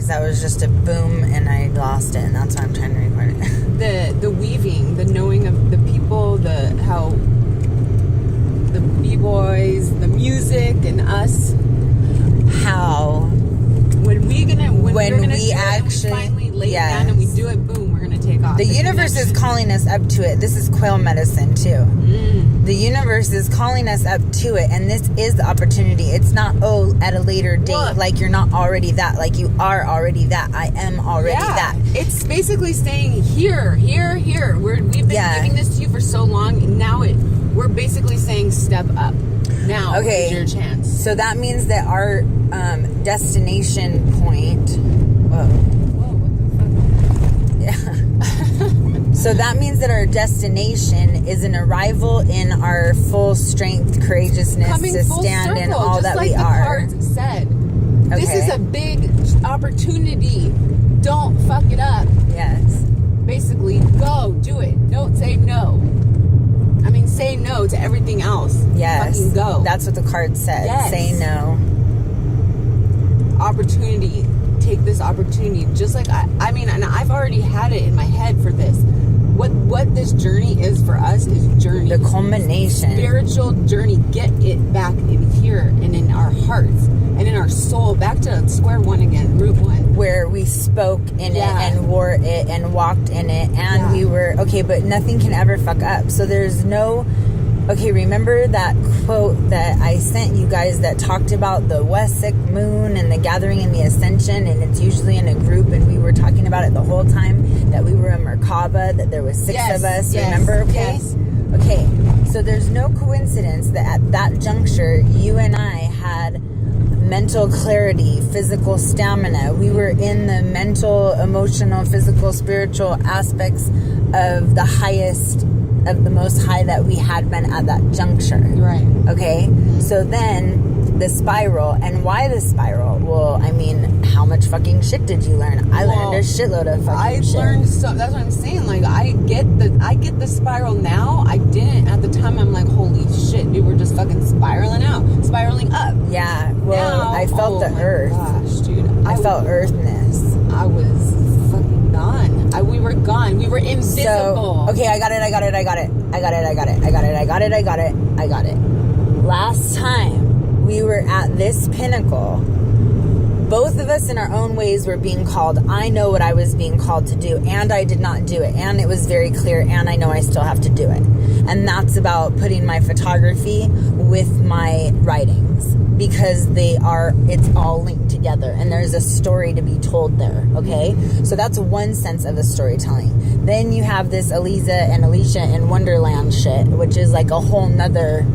because that was just a boom and I lost it, and that's why I'm trying to record it. The weaving, the knowing of the people, how the b-boys, the music, and us. How when we actually finally lay down and we do it, boom, we're gonna take off. The universe is calling us up to it. This is quail medicine too. The universe is calling us up to it, and this is the opportunity. It's not at a later date, like you're not already that, like you are already that. I am already that. It's basically saying here. We've been giving this to you for so long, and now we're basically saying step up. Now is your chance. So that means that our destination point. Whoa, what the fuck? Yeah. So that means that our destination is an arrival in our full strength, courageousness coming to stand in all that we are. Just like the cards said. This is a big opportunity. Don't fuck it up. Yes. Basically, go do it. Don't say no. I mean, say no to everything else. Yes. Fucking go. That's what the card said. Yes. Say no. Opportunity. Take this opportunity. Just like I mean, and I've already had it in my head for this. What this journey is for us is journey. The culmination. Spiritual journey. Get it back in here and in our hearts and in our soul. Back to square one again, root one. Where we spoke in it and wore it and walked in it. And we were, but nothing can ever fuck up. So there's no... remember that quote that I sent you guys that talked about the Wessex moon and the gathering and the ascension, and it's usually in a group, and we were talking about it the whole time, that we were in Merkaba, that there was 6 of us, remember? Okay, so there's no coincidence that at that juncture, you and I had mental clarity, physical stamina. We were in the mental, emotional, physical, spiritual aspects of the highest, of the most high that we had been at that juncture. Right. Okay? So then the spiral. And why the spiral? Well, I mean, how much fucking shit did you learn? I learned a shitload of fucking shit. I learned so. That's what I'm saying. Like, I get the spiral now. I didn't at the time. I'm like, holy shit, dude, we're just fucking spiraling up. Yeah. Well, now, I felt the earth. Gosh, dude. I felt earthness. I was fucking gone. We were gone. We were invisible. So, okay, I got it. Last time we were at this pinnacle, both of us in our own ways were being called. I know what I was being called to do, and I did not do it, and it was very clear, and I know I still have to do it. And that's about putting my photography with my writings, because it's all linked together, and there's a story to be told there, okay? So that's one sense of the storytelling. Then you have this Aliza and Alisha and Wonderland shit, which is like a whole nother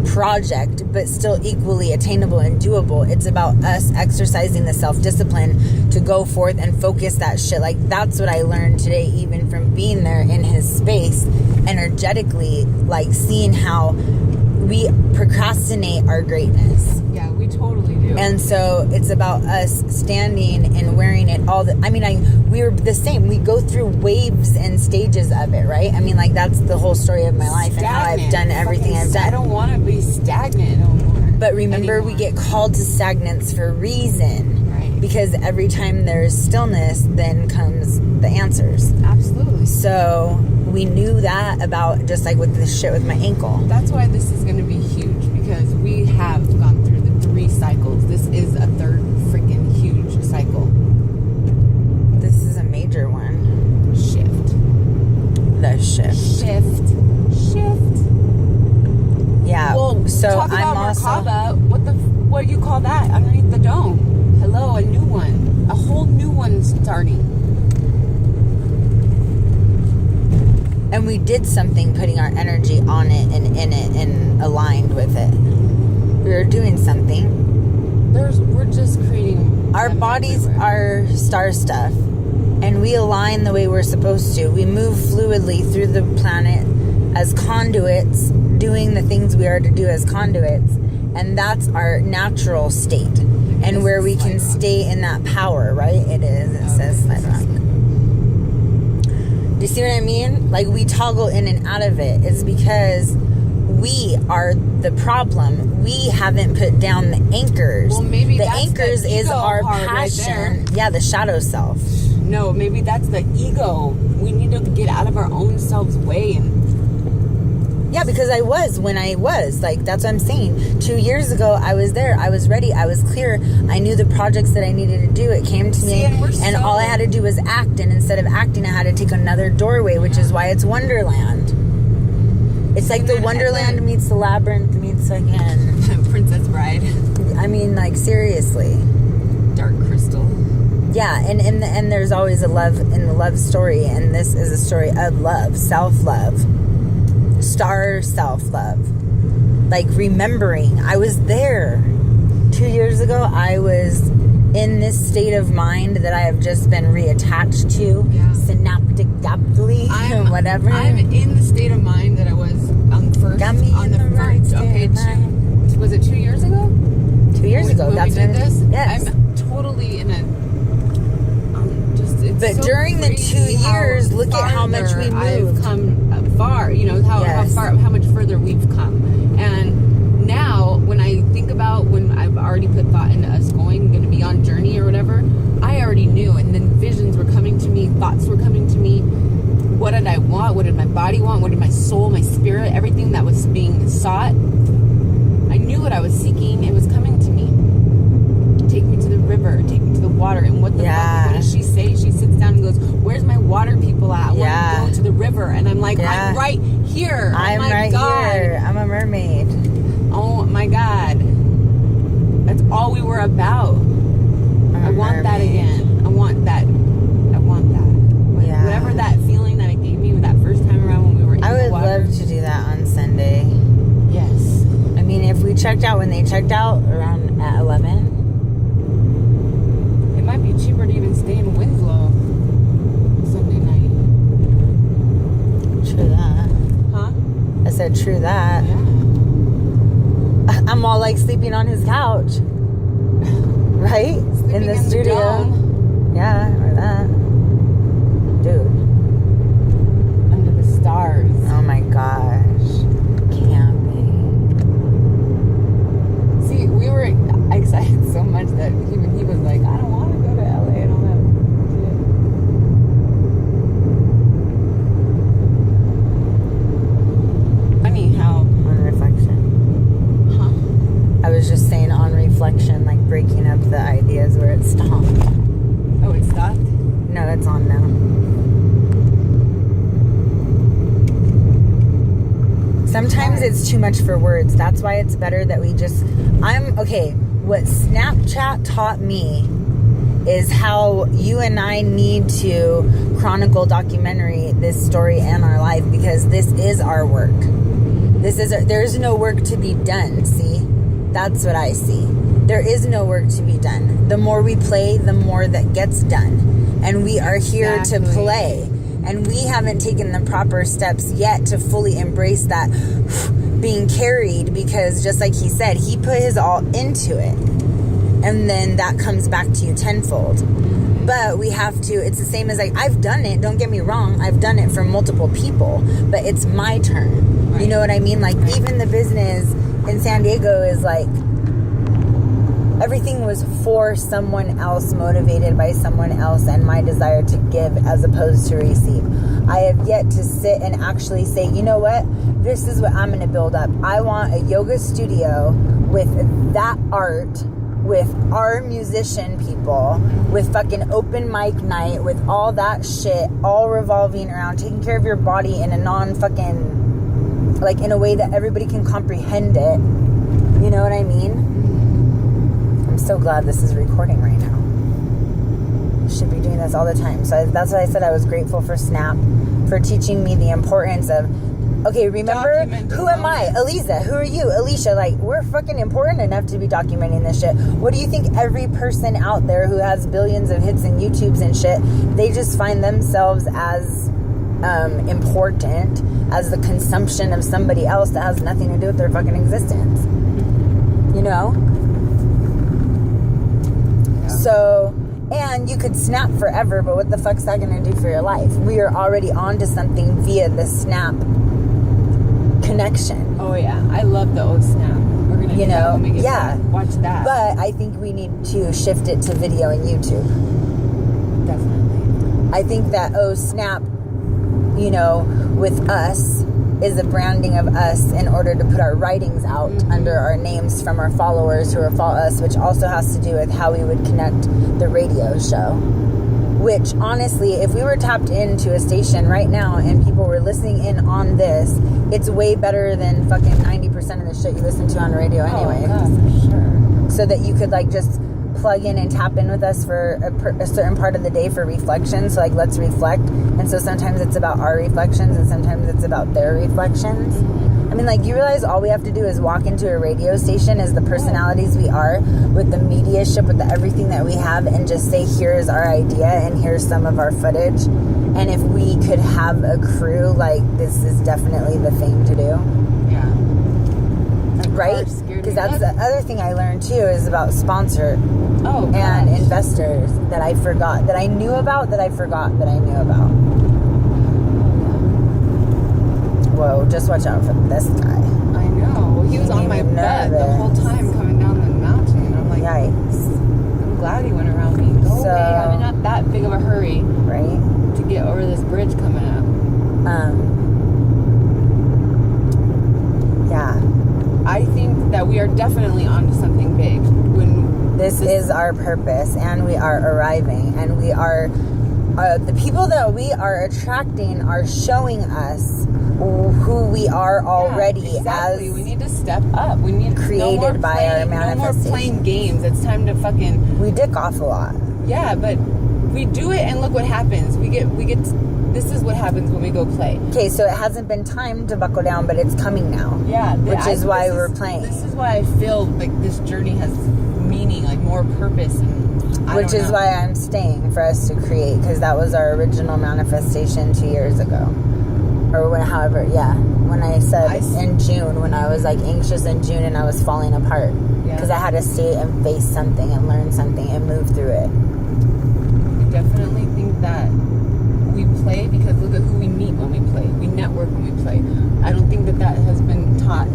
project, but still equally attainable and doable. It's about us exercising the self-discipline to go forth and focus that shit. Like, that's what I learned today, even from being there in his space, energetically, like seeing how we procrastinate our greatness. Yeah, we totally do. And so it's about us standing and wearing it all. We were the same. We go through waves and stages of it, right? I mean, like, that's the whole story of my life and how I've done everything I've done. I don't want to be stagnant no more. But remember, we get called to stagnance for a reason. Right. Because every time there's stillness, then comes the answers. Absolutely. So we knew that about, just like with this shit with my ankle. That's why this is going to be huge, because we have gone through the 3 cycles. This is a 3rd freaking huge cycle. This is a major one. Shift. The shift. Yeah. Well, so talk about I'm also Merkaba. What do you call that underneath the dome? Hello, a new one. A whole new one starting. And we did something, putting our energy on it and in it and aligned with it. We were doing something. We're just creating. Our bodies are star stuff, and we align the way we're supposed to. We move fluidly through the planet as conduits, doing the things we are to do as conduits, and that's our natural state, and where we can stay in that power, right? It is. It says slide rock. Do you see what I mean? Like, we toggle in and out of it. It's because we are the problem. We haven't put down the anchors. Well, maybe the that's anchors the is ego our part passion. right Yeah, the shadow self. No, maybe that's the ego. We need to get out of our own selves way. And yeah, because I was when I was. Like, that's what I'm saying. 2 years ago, I was there. I was ready. I was clear. I knew the projects that I needed to do. It came to me. And all I had to do was act. And instead of acting, I had to take another doorway, which is why it's Wonderland. It's like the Wonderland meets the Labyrinth meets again. Princess Bride. I mean, like, seriously. Dark Crystal. Yeah, and in the end, there's always a love in the love story, and this is a story of love, self-love, star self-love. Like, remembering, I was there 2 years ago. I was in this state of mind that I have just been reattached to, synaptically, whatever. I'm in the state of mind that I was on the first. Was it 2 years ago? 2 years ago. That's when we did this. Yes. I'm totally in a. But so during the 2 years, look at how much we moved. I've come far. You know how much further we've come. And now, when I think about when I've already put thought into us going to be on journey or whatever, I already knew. And then visions were coming to me, thoughts were coming to me. What did I want? What did my body want? What did my soul, my spirit, everything that was being sought? I knew what I was seeking. It was coming to me. Take me to the river. Take me to the water. And what the fuck? What does she say? She sits down and goes, "Where's my water people at? I want to go to the river." And I'm like, I'm right here. I'm right here. I'm a mermaid. Oh my God. That's all we were about. I want that again. I want that. Yeah. Whatever that feeling that it gave me that first time around when we were in the water. I would love to do that on Sunday. Yes. I mean, if we checked out when they checked out around at 11. It might be cheaper to even stay in Winslow Sunday night. True that. Huh? I said true that. Yeah. I'm all like sleeping on his couch. Right? Sleeping in the studio. Dome. Yeah, or that. Dude. Under the stars. Oh my gosh. Camping. See, we were excited so much that even he was like, I don't want to go to LA and all that shit. Funny how on reflection. I was just saying on reflection, like breaking up the ideas where it stopped. Oh, it stopped? No, it's on now. Sometimes it's too much for words. That's why it's better that we just... what Snapchat taught me is how you and I need to chronicle documentary this story and our life, because this is our work. There's no work to be done, see? That's what I see. There is no work to be done. The more we play, the more that gets done. And we are here to play. And we haven't taken the proper steps yet to fully embrace that being carried, because just like he said, he put his all into it. And then that comes back to you tenfold. But we have to, it's the same as like, I've done it, don't get me wrong, I've done it for multiple people, but it's my turn. Right. You know what I mean? Like, even the business in San Diego is like, everything was for someone else, motivated by someone else, and my desire to give as opposed to receive. I have yet to sit and actually say, you know what? This is what I'm going to build up. I want a yoga studio with that art, with our musician people, with fucking open mic night, with all that shit, all revolving around taking care of your body in a non-fucking, like, in a way that everybody can comprehend it. You know what I mean? So glad this is recording right now. Should be doing this all the time. So that's why I said I was grateful for Snap for teaching me the importance of, okay, remember, who am I? Aliza. Who are you? Alisha. Like, we're fucking important enough to be documenting this shit. What do you think every person out there who has billions of hits and YouTubes and shit, they just find themselves as important as the consumption of somebody else that has nothing to do with their fucking existence. You know? So, and you could snap forever, but what the fuck's that going to do for your life? We are already on to something via the snap connection. Oh yeah, I love the Oh Snap. We're gonna do that when we get back. Watch that. But I think we need to shift it to video and YouTube. Definitely. I think that Oh Snap, with us, is a branding of us in order to put our writings out under our names from our followers who follow us, which also has to do with how we would connect the radio show. Which, honestly, if we were tapped into a station right now and people were listening in on this, it's way better than fucking 90% of the shit you listen to on the radio anyway. Oh, God, for sure. So that you could, just plug in and tap in with us for a certain part of the day for reflection. So, let's reflect. And so sometimes it's about our reflections and sometimes it's about their reflections. I mean, you realize all we have to do is walk into a radio station as the personalities we are, with the mediaship, with everything that we have, and just say, here's our idea and here's some of our footage. And if we could have a crew, this is definitely the thing to do. Yeah. Right? Because that's the other thing I learned too, is about sponsor and investors that I forgot, that I knew about, that I forgot that I knew about. Whoa, just watch out for this guy. I know. Well, he was on my bed the whole time coming down the mountain. I'm like, yikes. I'm glad he went around me. Go away. I'm not that big of a hurry. Right? To get over this bridge coming up. Yeah. I think that we are definitely onto something big. This is our purpose, and we are arriving, and we are... the people that we are attracting are showing us who we are already exactly. as we need to step up. We need created by our manifestation. No more playing games. It's time to fucking... We dick off a lot. Yeah, but we do it and look what happens. We get this is what happens when we go play. Okay, so it hasn't been time to buckle down, but it's coming now. Yeah. Which is why we're playing. This is why I feel like this journey has meaning, more purpose, and which is why I'm staying, for us to create, because that was our original manifestation 2 years ago. Or when I said in June, when I was anxious in June and I was falling apart. Because I had to stay and face something and learn something and move through it. I definitely think that we play because look at who we meet when we play. We network when we play. I don't think that has been taught.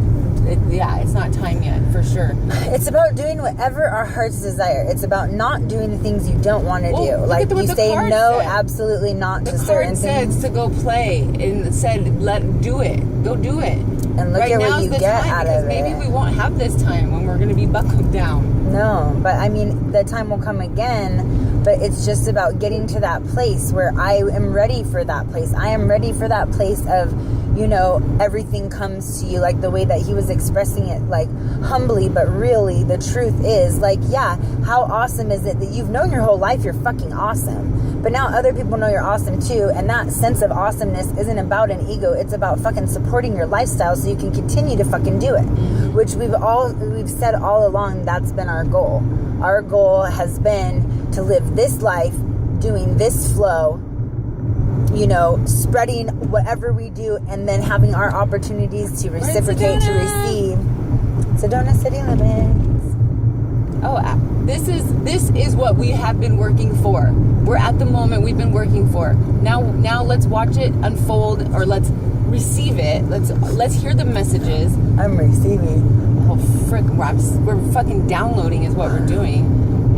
It's not time yet, for sure. It's about doing whatever our hearts desire. It's about not doing the things you don't want to do. You say no, absolutely not to certain things. The card said to go play and said, do it. Go do it. And look at what you get out of it. Maybe we won't have this time when we're going to be buckled down. No, but I mean, the time will come again, but it's just about getting to that place where I am ready for that place. I am ready for that place of, everything comes to you, the way that he was expressing it, humbly, but really the truth is, how awesome is it that you've known your whole life you're fucking awesome, but now other people know you're awesome too, and that sense of awesomeness isn't about an ego, it's about fucking supporting your lifestyle so you can continue to fucking do it, which we've said all along. That's been our goal. Our goal has been to live this life doing this flow, spreading whatever we do, and then having our opportunities to reciprocate, to receive. Sedona City Limits. Oh, this is what we have been working for. We're at the moment we've been working for. Now let's watch it unfold, or let's receive it. Let's hear the messages. I'm receiving. Oh, frick! We're fucking downloading is what we're doing,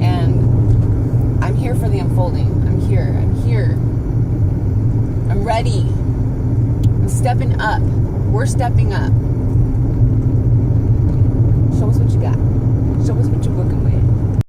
and I'm here for the unfolding. I'm here. I'm ready. I'm stepping up. We're stepping up. Show us what you got. Show us what you're working with.